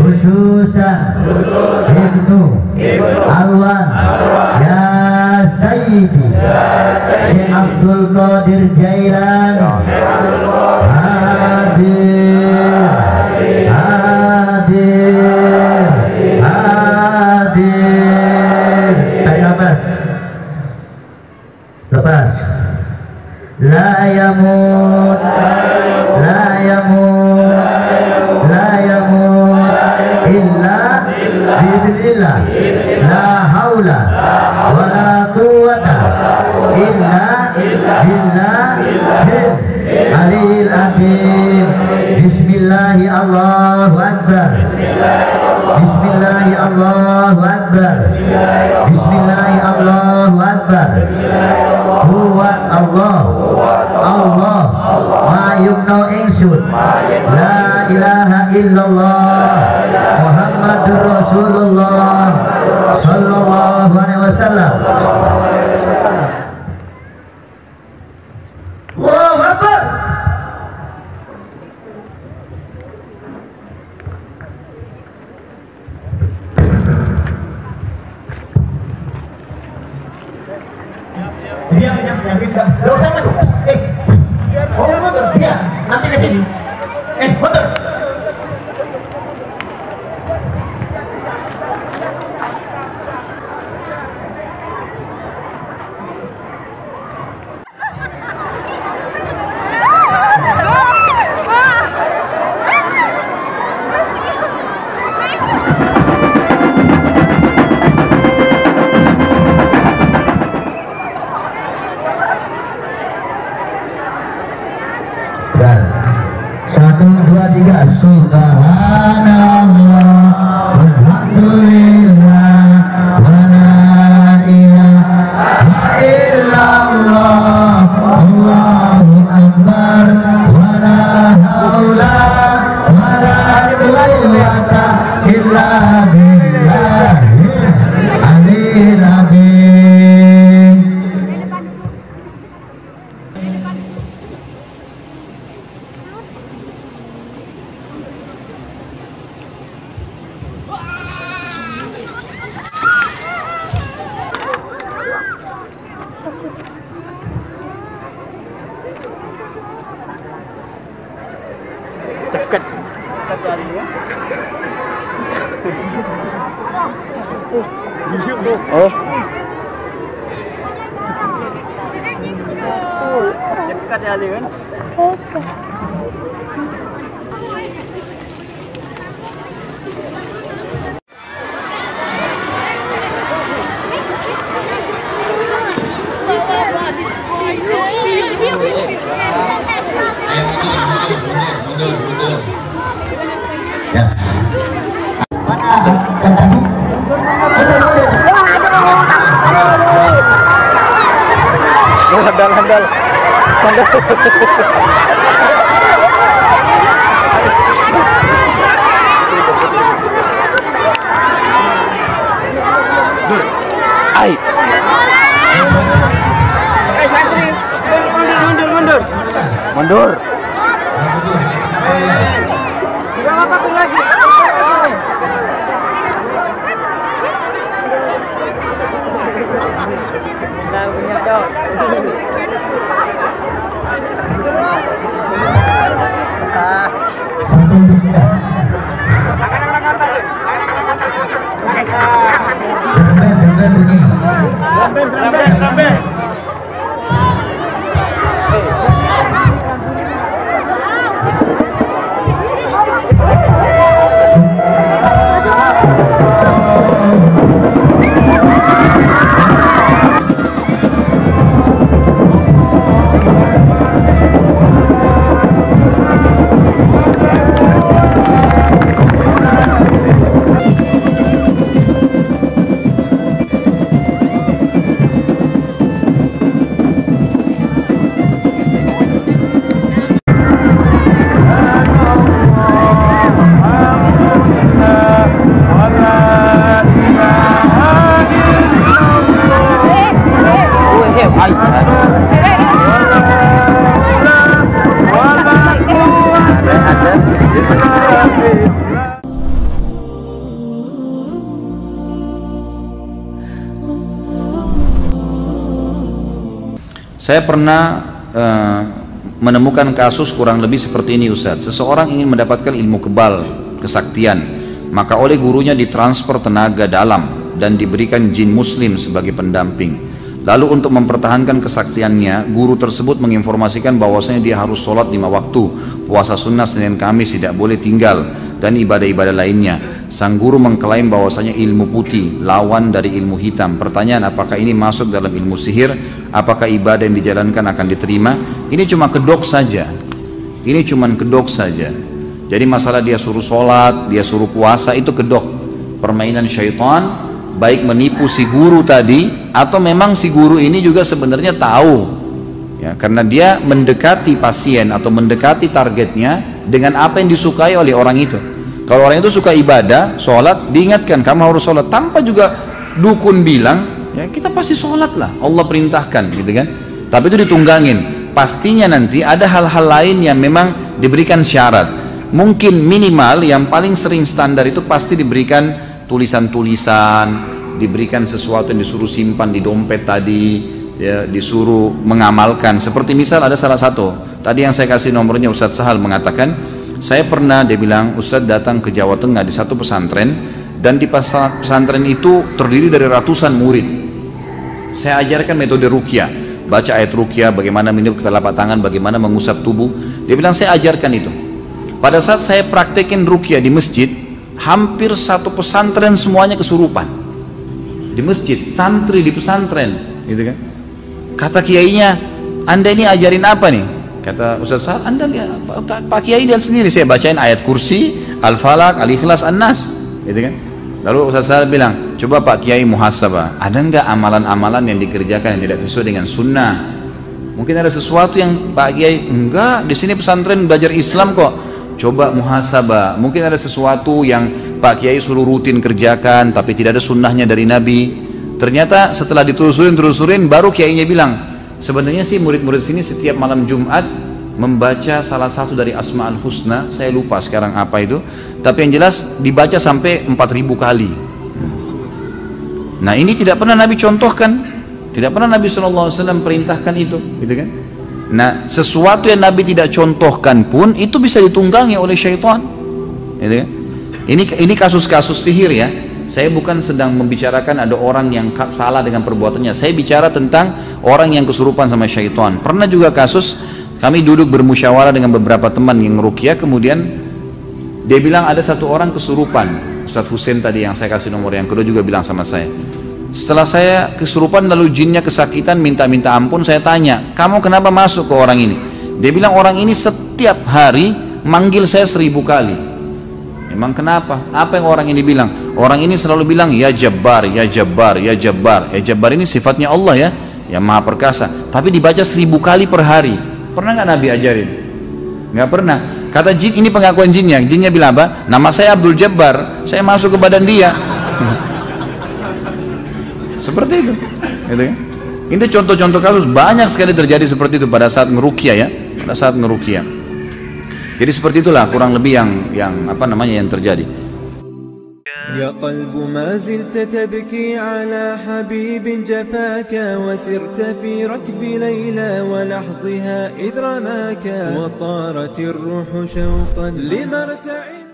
khususan Ibnu Alwan ya Sayyidi Syekh Abdul Qadir Jailan hadir hadir hadir. Ayo lepas lepas. La yamut la yamut la yamut illa biidznillah la haula wala quwwata illa billahil aliyil azim. Bismillahi Allahu akbar. Bismillahi Allahu akbar. Bismillahi Allahu akbar. Huwa Allah Allah ma yumno ingsun la ilaha illallah Muhammadur Rasulullah sallallahu alaihi wasallam. Allahu akbar. Dia yang sini enggak usah masuk. Oh motor dia nanti ke sini. Motor. Subhanallah walhamdulillah wala ilaha illallah Allahu akbar wala haula wala quwwata illa billahil aliyil azim. Dekat kali ya. Oh. Dekat kali kan. Ya. Mana yang tadi? Handal. Ai. Santri, mundur. Berapa lagi? Nah, punya dong. Saya pernah menemukan kasus kurang lebih seperti ini Ustaz. Seseorang ingin mendapatkan ilmu kebal, kesaktian, maka oleh gurunya ditransfer tenaga dalam dan diberikan jin muslim sebagai pendamping. Lalu untuk mempertahankan kesaktiannya, guru tersebut menginformasikan bahwasanya dia harus sholat 5 waktu, puasa sunnah Senin Kamis tidak boleh tinggal, dan ibadah-ibadah lainnya. Sang guru mengklaim bahwasanya ilmu putih lawan dari ilmu hitam. Pertanyaan, apakah ini masuk dalam ilmu sihir? Apakah ibadah yang dijalankan akan diterima? Ini cuma kedok saja. Ini cuma kedok saja. Jadi masalah dia suruh sholat, dia suruh puasa, itu kedok. Permainan syaitan, baik menipu si guru tadi, atau memang si guru ini juga sebenarnya tahu, ya, karena dia mendekati pasien atau mendekati targetnya dengan apa yang disukai oleh orang itu. Kalau orang itu suka ibadah, sholat, diingatkan kamu harus sholat, tanpa juga dukun bilang, ya kita pasti sholat lah, Allah perintahkan, gitu kan. Tapi itu ditunggangin. Pastinya nanti ada hal-hal lain yang memang diberikan syarat. Mungkin minimal yang paling sering standar itu pasti diberikan tulisan-tulisan, diberikan sesuatu yang disuruh simpan di dompet tadi, ya, disuruh mengamalkan. Seperti misal ada salah satu, tadi yang saya kasih nomornya Ustadz Sahal mengatakan, saya pernah, dia bilang, Ustadz datang ke Jawa Tengah di satu pesantren, dan di pesantren itu terdiri dari ratusan murid. Saya ajarkan metode ruqyah, baca ayat ruqyah, bagaimana meniup ke telapak tangan, bagaimana mengusap tubuh. Dia bilang saya ajarkan itu. Pada saat saya praktekin ruqyah di masjid, hampir satu pesantren semuanya kesurupan. Di masjid, santri di pesantren, gitu kan. Kata kiainya, Anda ini ajarin apa nih? Kata Ustaz Sa'ad, Anda lihat, Pak Kiai lihat sendiri, saya bacain ayat kursi, Al-Falaq, Al-Ikhlas, An-Nas, gitu kan. Lalu Ustaz Sa'ad bilang, coba Pak Kiai muhasabah, ada enggak amalan-amalan yang dikerjakan yang tidak sesuai dengan sunnah? Mungkin ada sesuatu yang Pak Kiai, enggak, di sini pesantren belajar Islam kok. Coba muhasabah, mungkin ada sesuatu yang Pak Kiai suruh rutin kerjakan tapi tidak ada sunnahnya dari Nabi. Ternyata setelah ditelusurin baru kiainya bilang, sebenarnya sih murid-murid sini setiap malam Jumat membaca salah satu dari Asma'ul Husna, saya lupa sekarang apa itu, tapi yang jelas dibaca sampai 4.000 kali. Nah ini tidak pernah Nabi contohkan, tidak pernah Nabi SAW perintahkan itu, gitu kan. Nah sesuatu yang Nabi tidak contohkan pun itu bisa ditunggangi oleh syaitan, gitu kan. Ini kasus-kasus sihir ya. Saya bukan sedang membicarakan ada orang yang salah dengan perbuatannya. Saya bicara tentang orang yang kesurupan sama syaitan. Pernah juga kasus, kami duduk bermusyawarah dengan beberapa teman yang ruqyah, kemudian dia bilang ada satu orang kesurupan. Ustadz Hussein tadi yang saya kasih nomor yang kedua juga bilang sama saya, setelah saya kesurupan lalu jinnya kesakitan minta-minta ampun, saya tanya, kamu kenapa masuk ke orang ini? Dia bilang orang ini setiap hari manggil saya 1000 kali. Emang kenapa? Apa yang orang ini bilang? Orang ini selalu bilang ya Jabbar, ya Jabbar, ya Jabbar. Ya Jabbar ini sifatnya Allah ya, yang Maha Perkasa. Tapi dibaca 1000 kali per hari. Pernah nggak Nabi ajarin? Nggak pernah. Kata jin, ini pengakuan jinnya. Jinnya bilang apa? Nama saya Abdul Jabbar. Saya masuk ke badan dia. Seperti itu. Gitu ya? Ini contoh-contoh kasus banyak sekali terjadi seperti itu pada saat ngeruqyah ya, pada saat ngeruqyah. Jadi seperti itulah kurang lebih yang apa namanya yang terjadi. يا قلب ما زلت تبكي على حبيب جفاك وسرت في ركب ليلى ولحظها إذ رماك وطارت الروح شوقا لمرتع